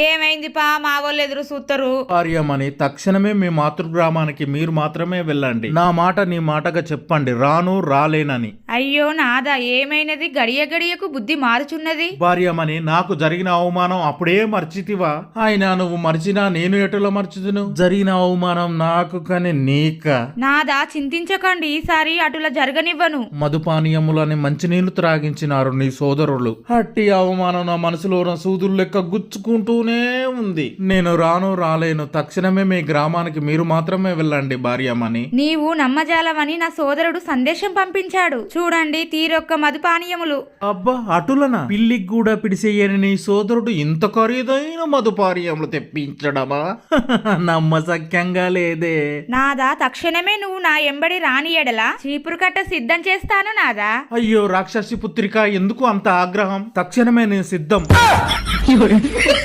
ఏమైంది పా మా వాళ్ళు ఎదురు చూస్తారు. భార్యమని తక్షణమే మీ మాతృగ్రామానికి మీరు మాత్రమే వెళ్ళండి. నా మాట నీ మాటగా చెప్పండి, రాను రాలేనని. అయ్యో నాదా ఏమైనది? గడియ గడియకు బుద్ధి మారుచున్నది. భార్యమని నాకు జరిగిన అవమానం అప్పుడే మర్చితివా? ఆయన నువ్వు మర్చినా నేను ఎటులా మర్చుదును? జరిగిన అవమానం నాకు కాని నీక. నాదా చింతించకండి, ఈసారి అటులా జరగనివ్వను. మధుపానీయములని మంచినీళ్లు త్రాగించినారు నీ సోదరులు. అట్టి అవమానం నా మనసులో సూదులు లెక్క గుచ్చుకుంటూనే ఉంది. నేను రాను రాలేను, తక్షణమే మీ గ్రామానికి మీరు మాత్రమే వెళ్ళండి భార్యమని. నీవు నమ్మజాలమని నా సోదరుడు సందేశం పంపించాడు. చూడండి తీరొక్క మధుపానీయములు. అబ్బా అటులనా? పిల్లికి కూడా పిడిసేయని నీ సోదరుడు ఇంత ఖరీదైన మధుపానీయములు తెప్పించడమా? నమ్మసక్యంగా లేదే. నాదా తక్షణమే నువ్వు నా ఎంబడి రాని ఎడలా చీపురు కట్ట సిద్ధం చేస్తాను నాదా. అయ్యో రాక్షసి పుత్రిక, ఎందుకు అంత ఆగ్రహం? తక్షణమే నేను సిద్ధం.